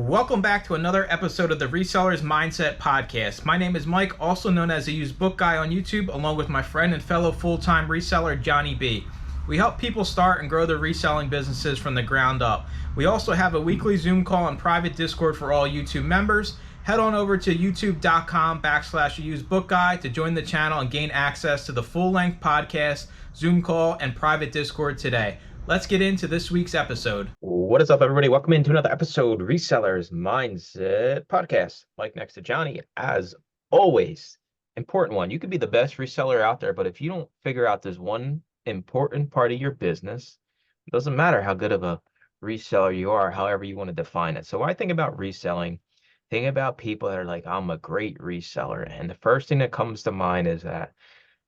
Welcome back to another episode of the Reseller's Mindset Podcast. My name is Mike, also known as the Used Book Guy on YouTube, along with my friend and fellow full-time reseller, Johnny B. We help people start and grow their reselling businesses from the ground up. We also have a weekly Zoom call and private Discord for all YouTube members. Head on over to youtube.com/usedbookguy to join the channel and gain access to the full-length podcast, Zoom call, and private Discord today. Let's get into this week's episode. What is up, everybody? Welcome into another episode, Resellers Mindset Podcast. Mike next to Johnny, as always. Important one. You could be the best reseller out there, but if you don't figure out this one important part of your business, it doesn't matter how good of a reseller you are, however you want to define it. So when I think about reselling, think about people that are like, I'm a great reseller. And the first thing that comes to mind is that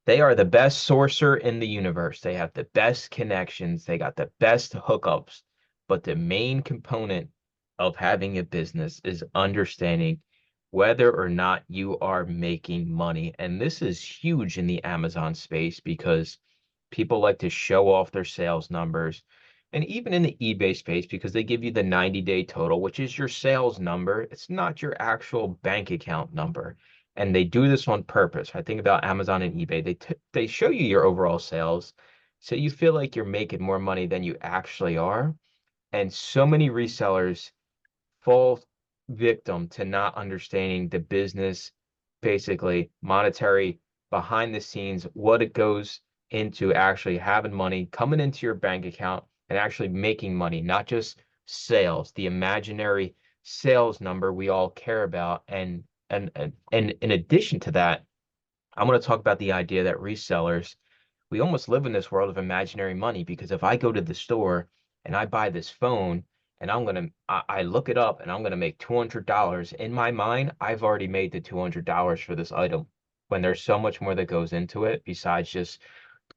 they are the best sourcer in the universe. They have the best connections. They got the best hookups. But the main component of having a business is understanding whether or not you are making money. And this is huge in the Amazon space because people like to show off their sales numbers. And even in the eBay space, because they give you the 90-day total, which is your sales number. It's not your actual bank account number. And they do this on purpose. I think about Amazon and eBay. They show you your overall sales, so you feel like you're making more money than you actually are. And so many resellers fall victim to not understanding the business, basically monetary behind the scenes, what it goes into actually having money coming into your bank account and actually making money, not just sales, the imaginary sales number we all care about. And in addition to that, I'm going to talk about the idea that resellers, we almost live in this world of imaginary money, because if I go to the store and I buy this phone and I look it up and I'm going to make $200 in my mind, I've already made the $200 for this item, when there's so much more that goes into it besides just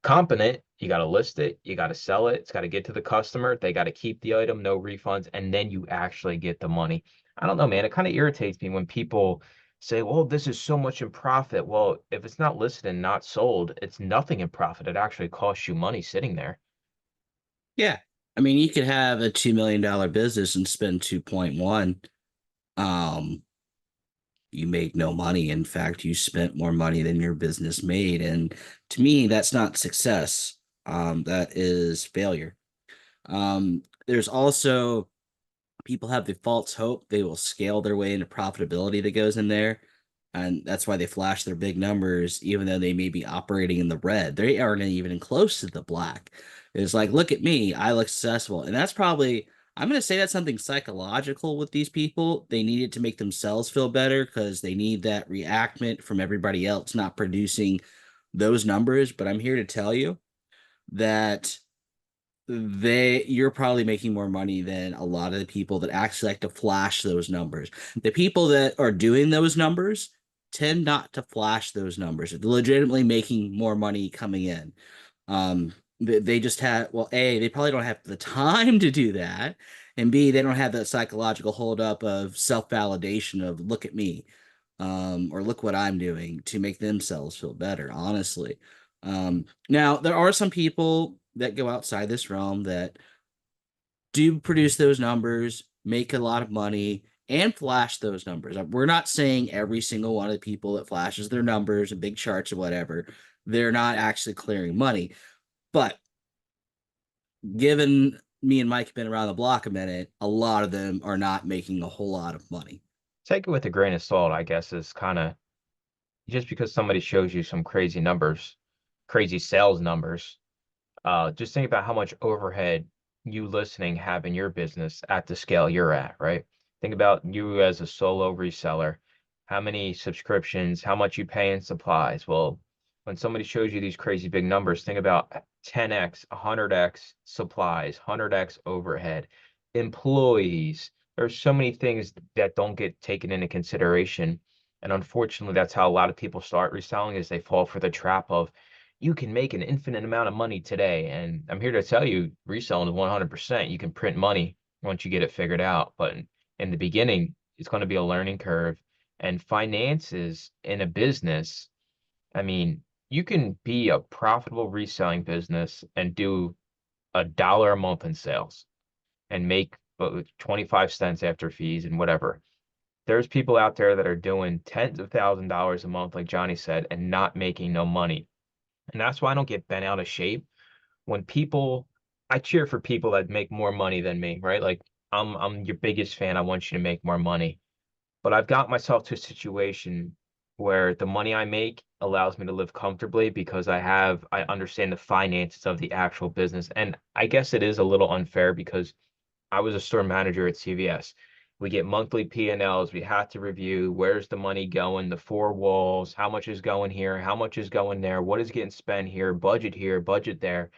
comping it. You got to list it, you got to sell it, it's got to get to the customer, they got to keep the item, no refunds, and then you actually get the money. I don't know, man, it kind of irritates me when people say, well, this is so much in profit. Well, if it's not listed and not sold, it's nothing in profit. It actually costs you money sitting there. Yeah. I mean, you could have a $2 million business and spend 2.1. You make no money. In fact, you spent more money than your business made. And to me, that's not success. That is failure. There's also people have the false hope they will scale their way into profitability that goes in there. And that's why they flash their big numbers, even though they may be operating in the red. They aren't even close to the black. It's like, look at me, I look successful. And that's probably, I'm going to say that's something psychological with these people. They need it to make themselves feel better because they need that reactment from everybody else not producing those numbers. But I'm here to tell you that you're probably making more money than a lot of the people that actually like to flash those numbers. The people that are doing those numbers tend not to flash those numbers. They're legitimately making more money coming in. They just have, well, A, they probably don't have the time to do that, and B, they don't have that psychological holdup of self-validation of look at me, or look what I'm doing to make themselves feel better, honestly. Now, there are some people that go outside this realm that do produce those numbers, make a lot of money, and flash those numbers. We're not saying every single one of the people that flashes their numbers and big charts or whatever, they're not actually clearing money. But given me and Mike have been around the block a minute, a lot of them are not making a whole lot of money. Take it with a grain of salt, I guess, is kind of, just because somebody shows you some crazy numbers, crazy sales numbers, just think about how much overhead you listening have in your business at the scale you're at, right? Think about you as a solo reseller, how many subscriptions, how much you pay in supplies. Well, when somebody shows you these crazy big numbers, think about 10x, 100x supplies, 100x overhead, employees. There's so many things that don't get taken into consideration. And unfortunately, that's how a lot of people start reselling, is they fall for the trap of, you can make an infinite amount of money today. And I'm here to tell you, reselling is 100%. You can print money once you get it figured out. But in the beginning, it's going to be a learning curve. And finances in a business, I mean, you can be a profitable reselling business and do $1 a month in sales and make but with 25 cents after fees and whatever. There's people out there that are doing tens of $1,000s a month, like Johnny said, and not making no money. And that's why I don't get bent out of shape when people, I cheer for people that make more money than me, right? Like I'm your biggest fan. I want you to make more money. But I've got myself to a situation where the money I make allows me to live comfortably because I understand the finances of the actual business. And I guess it is a little unfair because I was a store manager at CVS. We get monthly P&Ls. We have to review where's the money going, the four walls, how much is going here, how much is going there, what is getting spent here, budget there.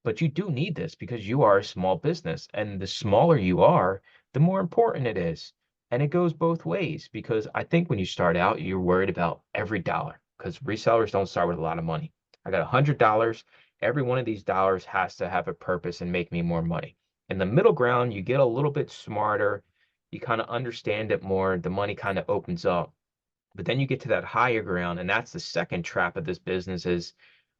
But you do need this because you are a small business. And the smaller you are, the more important it is. And it goes both ways because I think when you start out, you're worried about every dollar because resellers don't start with a lot of money. I got $100. Every one of these dollars has to have a purpose and make me more money. In the middle ground, you get a little bit smarter. You kind of understand it more. The money kind of opens up. But then you get to that higher ground, and that's the second trap of this business is,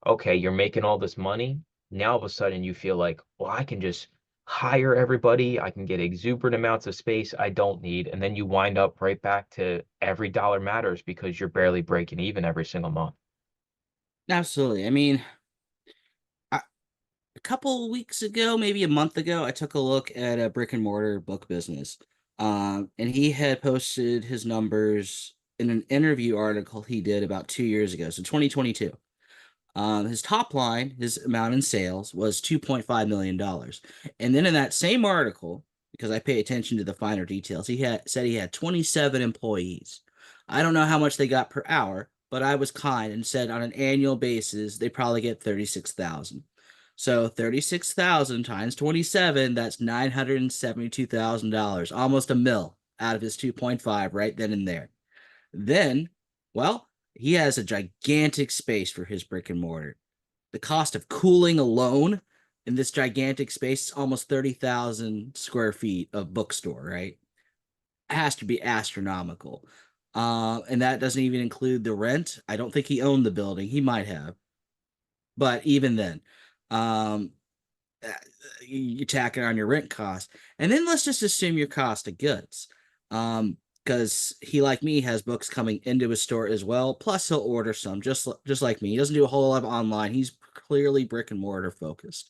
okay, you're making all this money. Now all of a sudden you feel like, well, I can just hire everybody. I can get exuberant amounts of space I don't need. And then you wind up right back to every dollar matters because you're barely breaking even every single month. Absolutely. I mean, a couple weeks ago, maybe a month ago, I took a look at a brick and mortar book business. And he had posted his numbers in an interview article he did about 2 years ago, so 2022. His top line, his amount in sales was $2.5 million. And then in that same article, because I pay attention to the finer details, he had said he had 27 employees. I don't know how much they got per hour, but I was kind and said on an annual basis, they probably get 36,000. So 36,000 times 27, that's $972,000, almost a mil out of his 2.5 right then and there. Then, well, he has a gigantic space for his brick and mortar. The cost of cooling alone in this gigantic space is almost 30,000 square feet of bookstore, right? It has to be astronomical. And that doesn't even include the rent. I don't think he owned the building. He might have. But even then, um, you tack it on your rent cost. And then let's just assume your cost of goods. Because he, like me, has books coming into his store as well. Plus, he'll order some, just like me. He doesn't do a whole lot of online. He's clearly brick and mortar focused.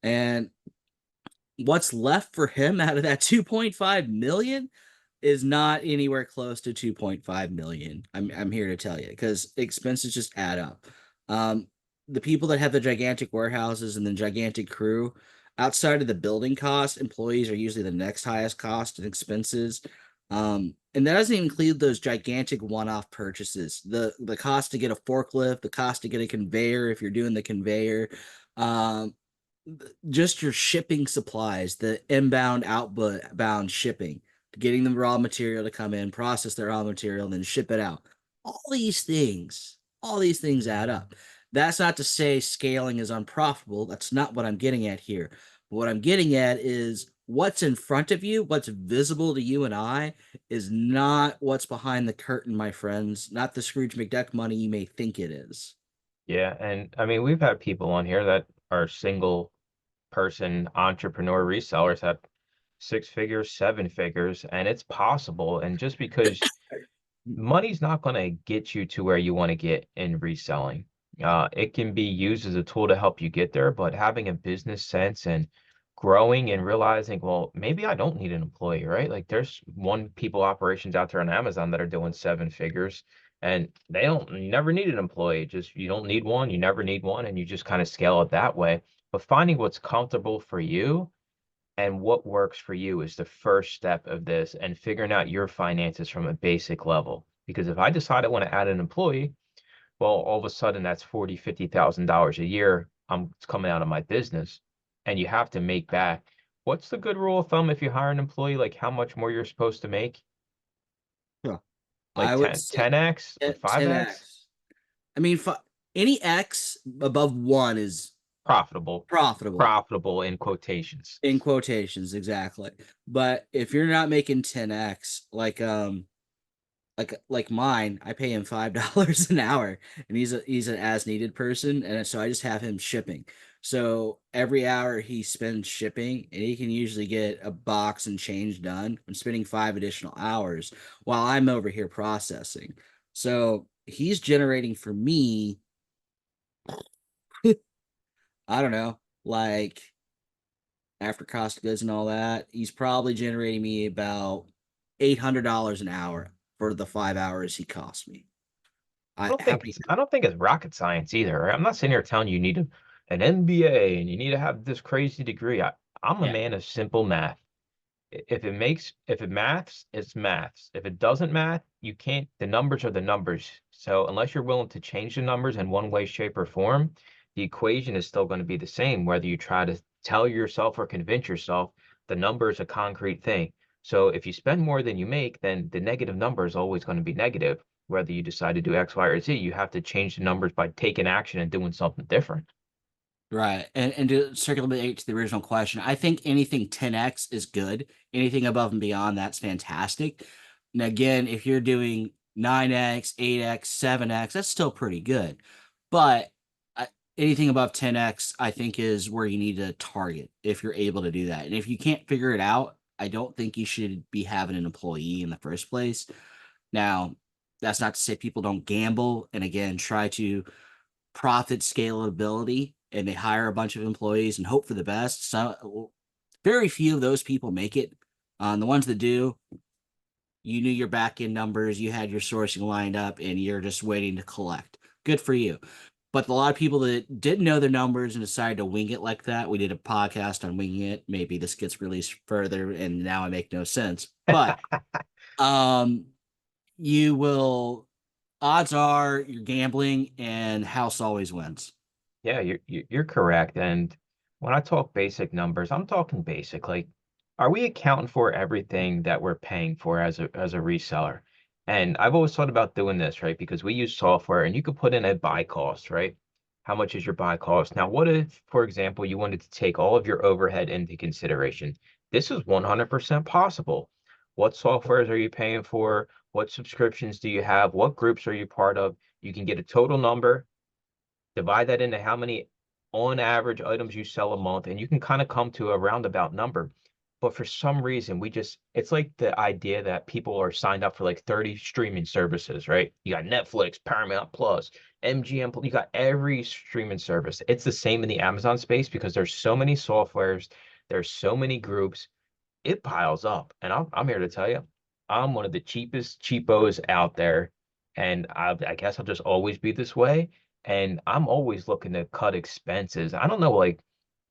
And what's left for him out of that 2.5 million is not anywhere close to 2.5 million. I'm here to tell you because expenses just add up. Um, the people that have the gigantic warehouses and the gigantic crew, outside of the building cost, employees are usually the next highest cost and expenses. And that doesn't even include those gigantic one-off purchases. The cost to get a forklift, the cost to get a conveyor if you're doing the conveyor, um, just your shipping supplies, the inbound, outbound shipping, getting the raw material to come in, process the raw material, and then ship it out. All these things add up. That's not to say scaling is unprofitable. That's not what I'm getting at here. What I'm getting at is what's in front of you, what's visible to you and I, is not what's behind the curtain, my friends, not the Scrooge McDuck money you may think it is. Yeah. And I mean, we've had people on here that are single person entrepreneur resellers at six figures, seven figures, and it's possible. And just because money's not going to get you to where you want to get in reselling. It can be used as a tool to help you get there, but having a business sense and growing and realizing, well, maybe I don't need an employee, right? Like there's one people operations out there on Amazon that are doing seven figures and you never need an employee. Just you don't need one, you never need one, and you just kind of scale it that way. But finding what's comfortable for you and what works for you is the first step of this and figuring out your finances from a basic level. Because if I decide I want to add an employee, well, all of a sudden that's $40,000, $50,000 a year. It's coming out of my business and you have to make back. What's the good rule of thumb if you hire an employee, like how much more you're supposed to make? Huh. Like I would 10, say 10x, like 5x? 10x. I mean, any X above one is Profitable. profitable Profitable in quotations. in quotations, exactly. But if you're not making 10x, like mine, I pay him $5 an hour, and he's an as needed person, and so I just have him shipping. So every hour he spends shipping, and he can usually get a box and change done. I'm spending 5 additional hours while I'm over here processing. So he's generating for me, I don't know, like after cost of goods and all that, he's probably generating me about $800 an hour for the 5 hours he cost me. I I don't how think many? I don't think it's rocket science either. Right? I'm not sitting here telling you need an MBA and you need to have this crazy degree. I'm a Yeah, man of simple math. If it maths, it's maths. If it doesn't math, you can't, the numbers are the numbers. So unless you're willing to change the numbers in one way, shape, or form, the equation is still going to be the same, whether you try to tell yourself or convince yourself the number is a concrete thing. So if you spend more than you make, then the negative number is always going to be negative. Whether you decide to do X, Y, or Z, you have to change the numbers by taking action and doing something different. right. And to circulate to the original question, I think anything 10x is good. Anything above and beyond that's fantastic. And again, if you're doing 9x, 8x, 7x, that's still pretty good. But I, anything above 10x, I think is where you need to target if you're able to do that. And if you can't figure it out, I don't think you should be having an employee in the first place. Now, that's not to say people don't gamble and again try to profit scalability and they hire a bunch of employees and hope for the best. So very few of those people make it. The ones that do, you knew your back end numbers, you had your sourcing lined up, and you're just waiting to collect. Good for you. But a lot of people that didn't know their numbers and decided to wing it like that, we did a podcast on winging it. Maybe this gets released further, and now I make no sense. But um, you will. Odds are you're gambling, and house always wins. Yeah, you're correct. And when I talk basic numbers, I'm talking basic. Like, are we accounting for everything that we're paying for as a reseller? And I've always thought about doing this, right? Because we use software and you could put in a buy cost, right? How much is your buy cost? Now, what if, for example, you wanted to take all of your overhead into consideration? This is 100% possible. What softwares are you paying for? What subscriptions do you have? What groups are you part of? You can get a total number, divide that into how many on average items you sell a month, and you can kind of come to a roundabout number. But for some reason, it's like the idea that people are signed up for like 30 streaming services, right? You got Netflix, Paramount Plus, MGM, you got every streaming service. It's the same in the Amazon space because there's so many softwares, there's so many groups, it piles up. And I'm here to tell you, I'm one of the cheapest cheapos out there. And I guess I'll just always be this way. And I'm always looking to cut expenses. I don't know, like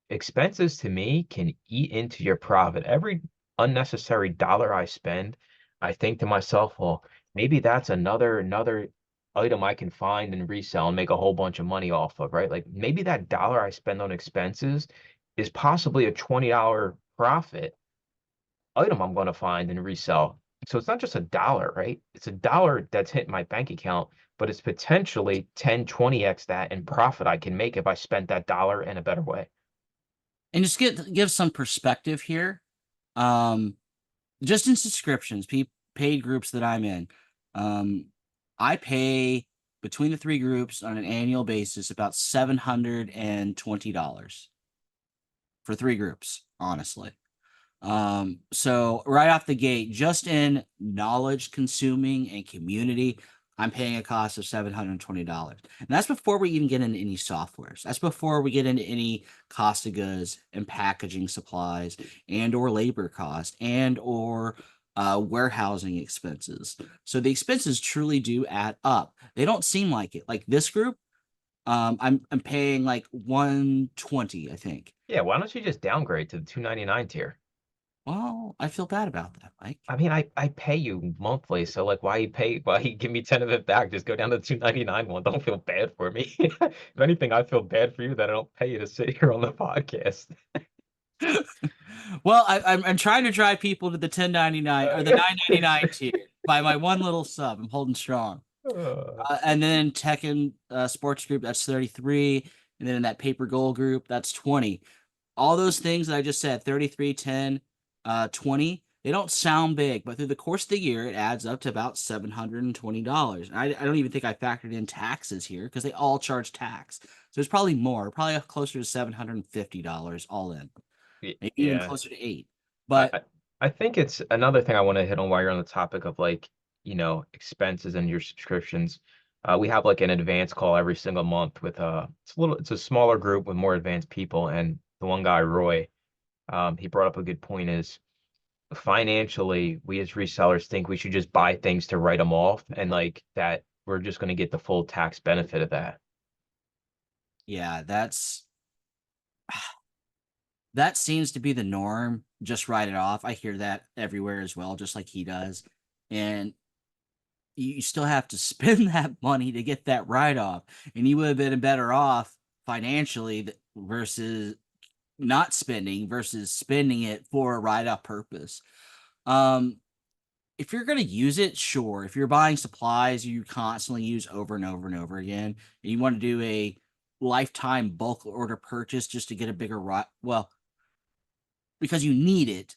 expenses to me can eat into your profit. Every unnecessary dollar I spend, I think to myself, well, maybe that's another item I can find and resell and make a whole bunch of money off of, right? Like maybe that dollar I spend on expenses is possibly a $20 profit item I'm going to find and resell. So it's not just a dollar, right? It's a dollar that's hitting my bank account, but it's potentially 10, 20x that in profit I can make if I spent that dollar in a better way. And just give some perspective here. Um, just in subscriptions, paid groups that I'm in, um, I pay between the three groups on an annual basis about $720 for three groups, honestly. So right off the gate, just in knowledge consuming and community, I'm paying a cost of $720. And that's before we even get into any softwares. That's before we get into any cost of goods and packaging supplies and or labor cost and or warehousing expenses. So the expenses truly do add up. They don't seem like it. Like this group, I'm paying like 120, I think. Yeah, why don't you just downgrade to the 299 tier? Well, I feel bad about that, Mike. I mean, I pay you monthly, so like why you give me 10 of it back? Just go down to the 299 one. Don't feel bad for me. If anything, I feel bad for you that I don't pay you to sit here on the podcast. Well, I'm trying to drive people to the 1099 or the 999 tier by my one little sub. I'm holding strong. And then Tech and Sports Group, that's 33. And then in that Paper Gold group, that's 20. All those things that I just said, 33, 10, 20, They don't sound big, but through the course of the year, it adds up to about $720. And I don't even think I factored in taxes here because they all charge tax. So it's probably more, probably closer to $750 all in, maybe even Yeah. closer to eight. I, But I I think it's another thing I want to hit on while you're on the topic of like, expenses and your subscriptions. We have like an advanced call every single month with it's a smaller group with more advanced people. And the one guy, Roy, he brought up a good point is financially, we as resellers think we should just buy things to write them off and like that we're just going to get the full tax benefit of that. yeah, that seems to be the norm. Just write it off. I hear that everywhere as well, just like he does. And you still have to spend that money to get that write off. And you would have been better off financially versus not spending versus spending it for a write off purpose. Um, if you're going to use it, sure. If you're buying supplies you constantly use over and over and over again, and you want to do a lifetime bulk order purchase just to get a bigger well, because you need it,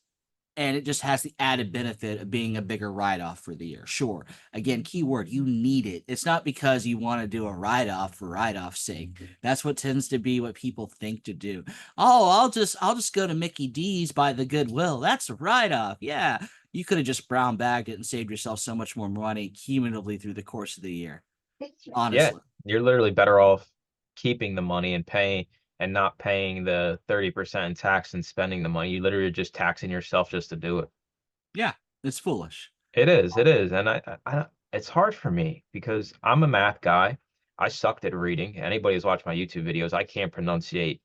and it just has the added benefit of being a bigger write-off for the year. Sure. Again, keyword, you need it. It's not because you want to do a write-off for write-off's sake. That's what tends to be what people think to do. Oh, I'll just go to Mickey D's, buy the Goodwill. That's a write-off. Yeah. You could have just brown bagged it and saved yourself so much more money cumulatively through the course of the year. Yeah, Honestly. you're literally better off keeping the money and paying and not paying the 30% in tax and spending the money. You literally just taxing yourself just to do it. Yeah, it's foolish. It is. And it's hard for me because I'm a math guy. I sucked at reading. Anybody who's watched my YouTube videos, I can't pronunciate,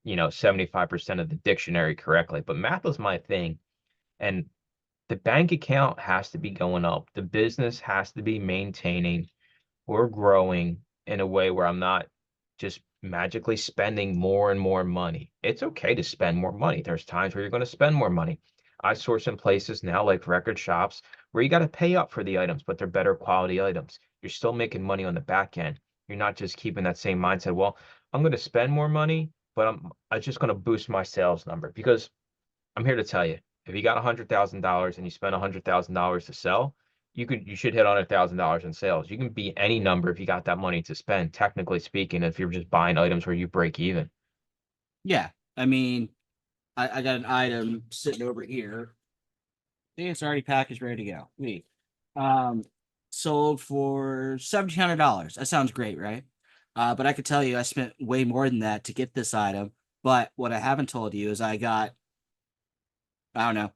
75% of the dictionary correctly, but math was my thing. And the bank account has to be going up. The business has to be maintaining or growing in a way where I'm not just magically spending more and more money. It's okay to spend more money. There's times where you're going to spend more money. I source in places now like record shops where you got to pay up for the items, but they're better quality items. You're still making money on the back end. You're not just keeping that same mindset. Well, I'm going to spend more money, but I'm just going to boost my sales number because I'm here to tell you, if you got $100,000 and you spend $100,000 to sell, you should hit $100,000 in sales. You can beat any number if you got that money to spend, technically speaking, if you're just buying items where you break even. Yeah. I mean, I got an item sitting over here. I think it's already packaged, ready to go. Neat. Um, sold for $1,700. That sounds great, right? But I could tell you I spent way more than that to get this item. But what I haven't told you is I got, I don't know,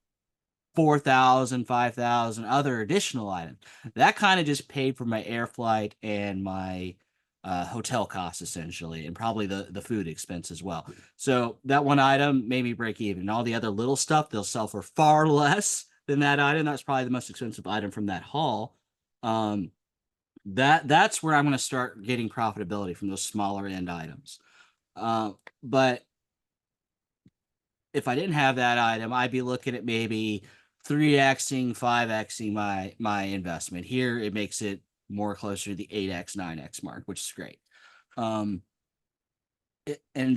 4,000, 5,000 other additional items. That kind of just paid for my air flight and my hotel costs essentially, and probably the food expense as well. So that one item made me break even. And all the other little stuff they'll sell for far less than that item. That's probably the most expensive item from that haul. Um, that's where I'm going to start getting profitability from those smaller end items. But if I didn't have that item, I'd be looking at maybe 3xing, 5xing my investment. Here it makes it more closer to the 8x, 9x mark, which is great. And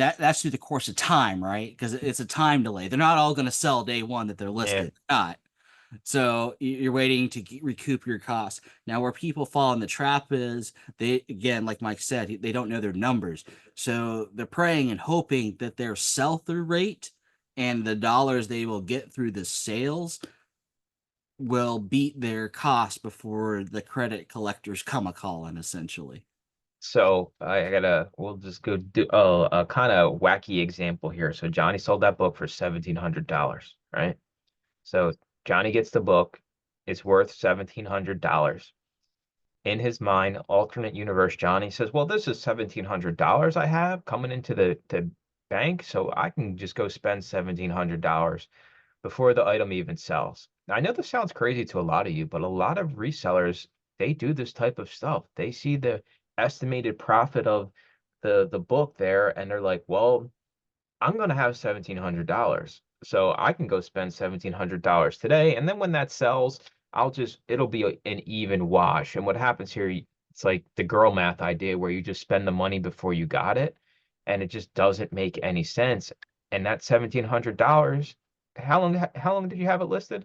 that's through the course of time, right? Because it's a time delay. They're not all going to sell day one that they're Yeah. listed. Not. So you're waiting to recoup your costs. Now, where people fall in the trap is they, again, like Mike said, they don't know their numbers. So they're praying and hoping that their sell-through rate and the dollars they will get through the sales will beat their cost before the credit collectors come a calling, essentially. So we'll just go do a kind of wacky example here. So Johnny sold that book for $1,700, right? So Johnny gets the book. It's worth $1,700. In his mind, alternate universe, Johnny says, well, this is $1,700 I have coming into the bank, so I can just go spend $1,700 before the item even sells. Now, I know this sounds crazy to a lot of you, but a lot of resellers, they do this type of stuff. They see the estimated profit of the book there, and they're like, well, I'm going to have $1,700. So I can go spend $1,700 today. And then when that sells, it'll be an even wash. And what happens here, it's like the girl math idea where you just spend the money before you got it. And it just doesn't make any sense. And that $1,700, how long did you have it listed?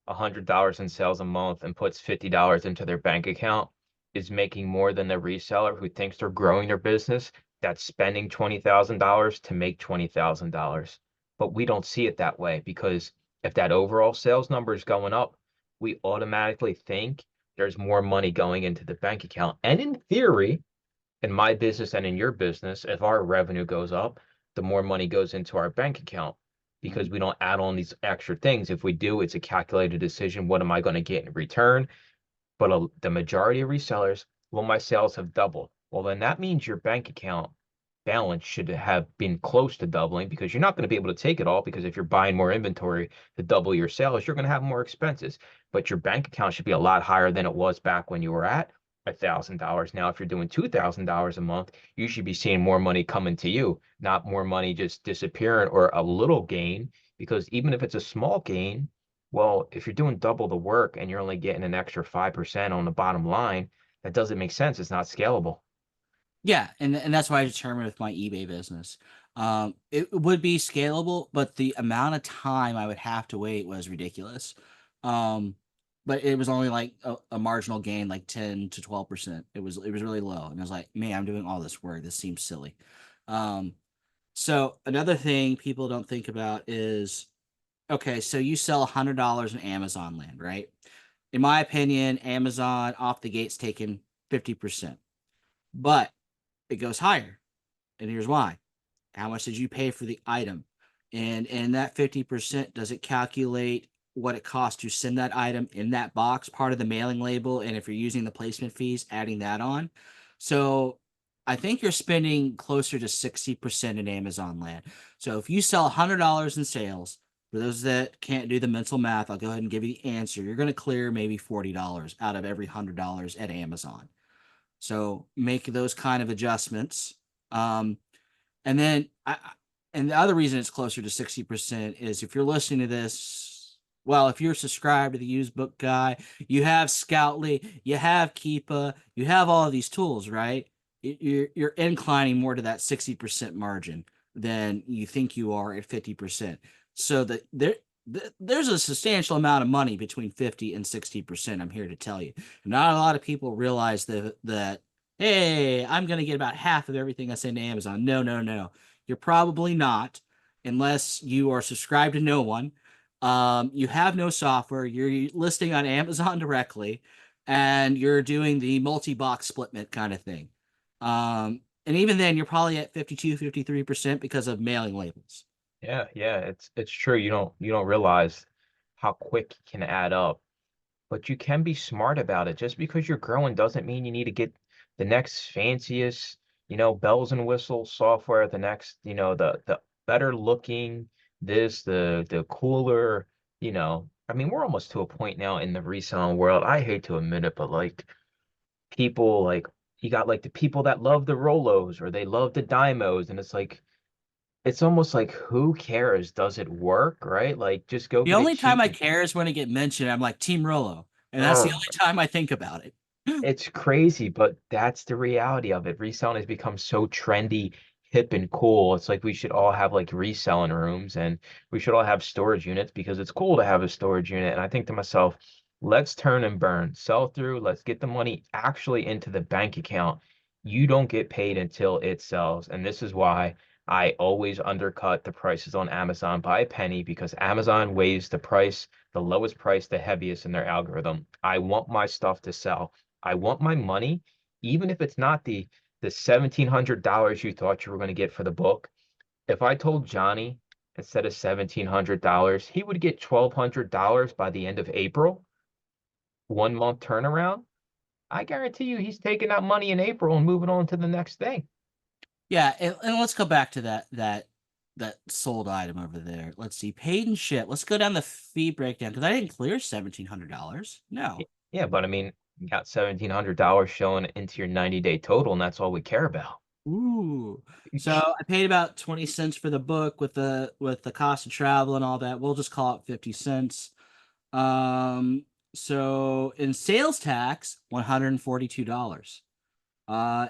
$100 in sales a month and puts $50 into their bank account is making more than the reseller who thinks they're growing their business that's spending $20,000 to make $20,000. But we don't see it that way because if that overall sales number is going up, we automatically think there's more money going into the bank account. And in theory, in my business and in your business, if our revenue goes up, the more money goes into our bank account because we don't add on these extra things. If we do, it's a calculated decision. What am I going to get in return? But the majority of resellers, well, my sales have doubled. Well, then that means your bank account balance should have been close to doubling because you're not going to be able to take it all because if you're buying more inventory to double your sales, you're going to have more expenses. But your bank account should be a lot higher than it was back when you were at $1,000. Now, if you're doing $2,000 a month, you should be seeing more money coming to you, not more money just disappearing or a little gain. Because even if it's a small gain, well, if you're doing double the work and you're only getting an extra 5% on the bottom line, that doesn't make sense. It's not scalable. Yeah, and that's why I determined with my eBay business. It would be scalable, but the amount of time I would have to wait was ridiculous. Um, but it was only like a marginal gain, like 10 to 12%. It was really low. And I was like, man, I'm doing all this work. This seems silly. Um, so another thing people don't think about is, okay, so you sell $100 in Amazon land, right? In my opinion, Amazon off the gate's taken 50%. But it goes higher. And here's why. How much did you pay for the item? And that 50%, does it calculate what it costs to send that item in that box, part of the mailing label? And if you're using the placement fees, adding that on. So I think you're spending closer to 60% in Amazon land. So if you sell $100 in sales, for those that can't do the mental math, I'll go ahead and give you the answer. You're going to clear maybe $40 out of every $100 at Amazon. So make those kind of adjustments. And then and the other reason it's closer to 60% is if you're listening to this, well, if you're subscribed to the used book guy, you have Scoutly, you have Keepa, you have all of these tools, right? You're inclining more to that 60% margin than you think you are at 50%. So that there's a substantial amount of money between 50 and 60%. I'm here to tell you. Not a lot of people realize that hey, I'm going to get about half of everything I send to Amazon. No, no, no. You're probably not, unless you are subscribed to no one. You have no software. You're listing on Amazon directly, and you're doing the multi-box splitment kind of thing. And even then, you're probably at 52, 53% because of mailing labels. Yeah, it's true. You don't realize how quick it can add up, but you can be smart about it. Just because you're growing doesn't mean you need to get the next fanciest, bells and whistles software, the next, the better looking, the cooler, I mean, we're almost to a point now in the reselling world. I hate to admit it, but like people like you got like the people that love the Rolos or they love the Dymos, and it's almost like who cares? Does it work, right? Like just go The get it only time cheap. I care is when it get mentioned. I'm like Team Rolo, and that's the Oh, only time I think about it. it's crazy, but that's the reality of it. Reselling has become so trendy, hip, and cool. It's like we should all have like reselling rooms and we should all have storage units because it's cool to have a storage unit. And I think to myself, let's turn and burn, sell through, let's get the money actually into the bank account. You don't get paid until it sells. And this is why I always undercut the prices on Amazon by a penny because Amazon weighs the lowest price, the heaviest in their algorithm. I want my stuff to sell. I want my money, even if it's not the $1,700 you thought you were going to get for the book. If I told Johnny instead of $1,700, he would get $1,200 by the end of April, 1 month turnaround. I guarantee you he's taking that money in April and moving on to the next thing. Yeah, and let's go back to that sold item over there. Let's see, paid and ship. Let's go down the fee breakdown because I didn't clear $1,700. No. Yeah, but I mean, you got $1,700 showing into your 90-day total, and that's all we care about. Ooh. So I paid about 20 cents for the book with the cost of travel and all that. We'll just call it 50 cents. So in sales tax, $142.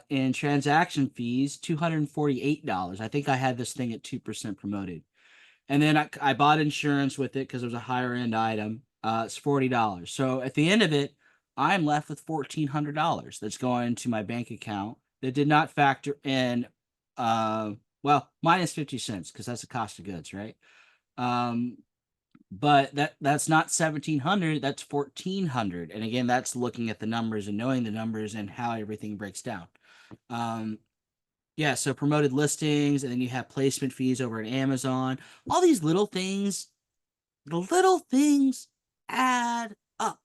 In transaction fees, $248. I think I had this thing at 2% promoted. And then I bought insurance with it because it was a higher end item. It's $40. So at the end of it, I'm left with $1,400 that's going to my bank account that did not factor in, well, minus 50 cents because that's the cost of goods, right? But that's not 1,700, that's 1,400. And again, that's looking at the numbers and knowing the numbers and how everything breaks down. Yeah, so promoted listings, and then you have placement fees over at Amazon. All these little things, the little things add up.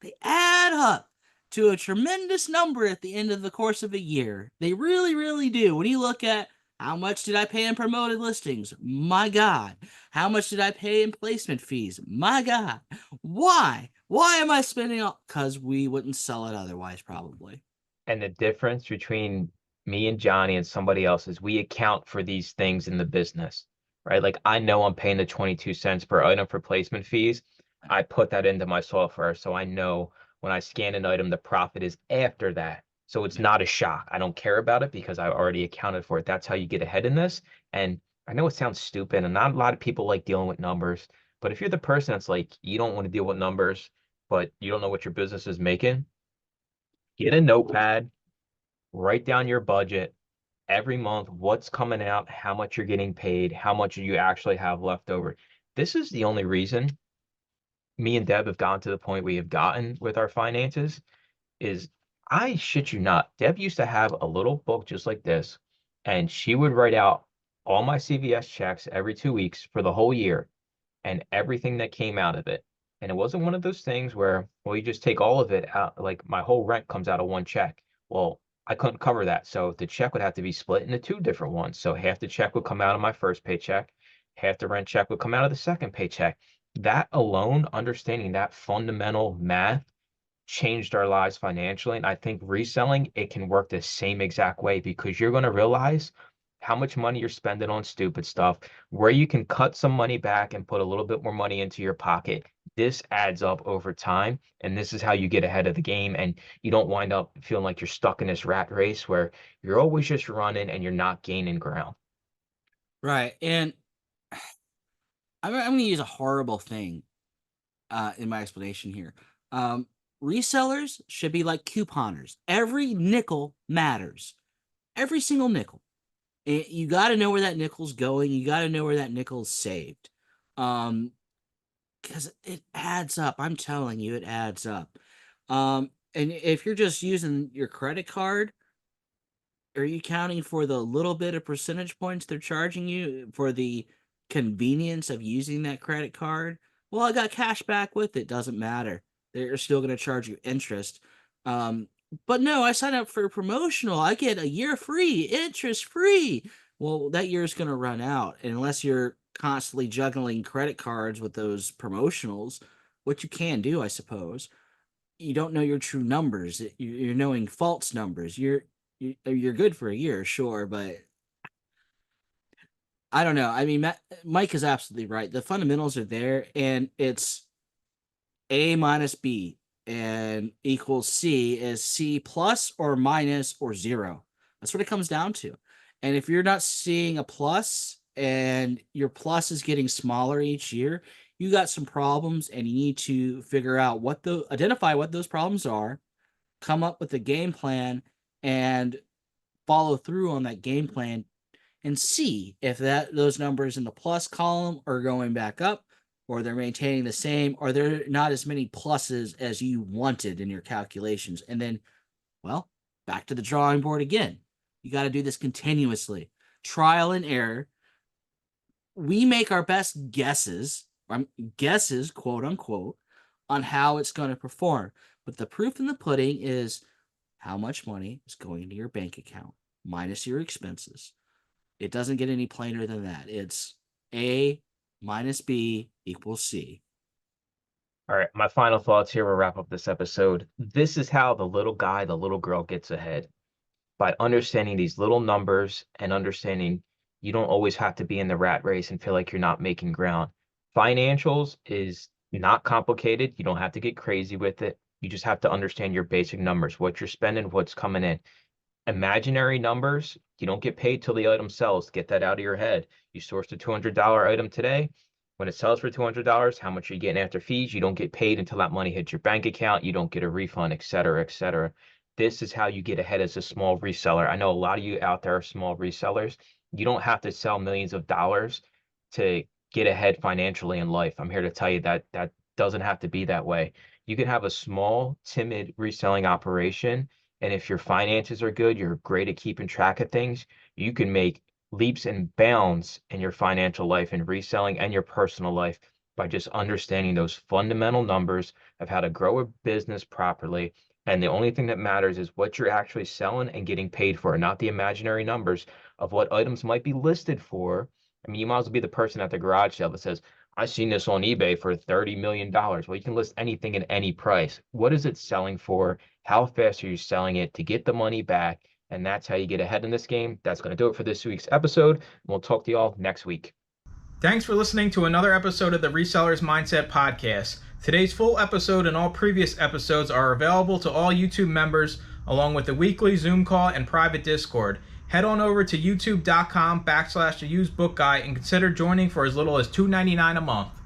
They add up to a tremendous number at the end of the course of a year. They really, really do. When you look at how much did I pay in promoted listings? My God. How much did I pay in placement fees? My God. Why? Why am I spending all? Because we wouldn't sell it otherwise, probably. And the difference between me and Johnny and somebody else is we account for these things in the business, right? Like I know I'm paying the 22 cents per item for placement fees. I put that into my software. So I know when I scan an item, the profit is after that. So it's not a shock. I don't care about it because I already accounted for it. That's how you get ahead in this. And I know it sounds stupid and not a lot of people like dealing with numbers, but if you're the person that's like, you don't want to deal with numbers, but you don't know what your business is making, get a notepad, write down your budget every month, what's coming out, how much you're getting paid, how much you actually have left over. This is the only reason me and Deb have gotten to the point we have gotten with our finances is I shit you not. Deb used to have a little book just like this, and she would write out all my CVS checks every 2 weeks for the whole year and everything that came out of it. And it wasn't one of those things where, well, you just take all of it out, like my whole rent comes out of one check. Well, I couldn't cover that. So the check would have to be split into two different ones. So half the check would come out of my first paycheck, half the rent check would come out of the second paycheck. That alone, understanding that fundamental math changed our lives financially. And I think reselling, it can work the same exact way because you're going to realize how much money you're spending on stupid stuff, where you can cut some money back and put a little bit more money into your pocket. This adds up over time. And this is how you get ahead of the game. And you don't wind up feeling like you're stuck in this rat race where you're always just running and you're not gaining ground. Right. And I'm going to use a horrible thing in my explanation here. Resellers should be like couponers. Every nickel matters. Every single nickel. You got to know where that nickel's going. You got to know where that nickel's saved. Because it adds up. I'm telling you, it adds up. And if you're just using your credit card, are you counting for the little bit of percentage points they're charging you for the convenience of using that credit card? Well, I got cash back with it. Doesn't matter. They're still going to charge you interest. But no, I signed up for a promotional. I get a year free, interest free. Well, that year is going to run out. And unless you're constantly juggling credit cards with those promotionals, what you can do, I suppose, you don't know your true numbers. You're knowing false numbers. You're good for a year, sure, but I don't know. I mean, Mike is absolutely right. The fundamentals are there, and it's A minus B and equals C is C plus or minus or zero. That's what it comes down to. And if you're not seeing a plus and your plus is getting smaller each year, you got some problems, and you need to figure out identify what those problems are, come up with a game plan, and follow through on that game plan and see if those numbers in the plus column are going back up, or they're maintaining the same, or they're not as many pluses as you wanted in your calculations. And then, well, back to the drawing board again. You got to do this continuously. Trial and error. We make our best guesses, quote unquote, on how it's going to perform. But the proof in the pudding is how much money is going into your bank account minus your expenses. It doesn't get any plainer than that. It's A minus B equals C. All right, my final thoughts here. We'll wrap up this episode. This is how the little guy, the little girl gets ahead by understanding these little numbers and understanding you don't always have to be in the rat race and feel like you're not making ground. Financials is not complicated. You don't have to get crazy with it. You just have to understand your basic numbers, what you're spending, what's coming in. Imaginary numbers, you don't get paid till the item sells. Get that out of your head. You sourced a $200 item today. When it sells for $200, how much are you getting after fees? You don't get paid until that money hits your bank account. You don't get a refund, et cetera, et cetera. This is how you get ahead as a small reseller. I know a lot of you out there are small resellers. You don't have to sell millions of dollars to get ahead financially in life. I'm here to tell you that that doesn't have to be that way. You can have a small, timid reselling operation, and if your finances are good, you're great at keeping track of things, you can make leaps and bounds in your financial life and reselling and your personal life by just understanding those fundamental numbers of how to grow a business properly. And the only thing that matters is what you're actually selling and getting paid for, not the imaginary numbers of what items might be listed for. I mean, you might as well be the person at the garage sale that says, I seen this on eBay for $30 million. Well, you can list anything at any price. What is it selling for? How fast are you selling it to get the money back? And that's how you get ahead in this game. That's going to do it for this week's episode. We'll talk to you all next week. Thanks for listening to another episode of the Reseller's Mindset Podcast. Today's full episode and all previous episodes are available to all YouTube members, along with the weekly Zoom call and private Discord. Head on over to youtube.com/theusebookguy and consider joining for as little as $2.99 a month.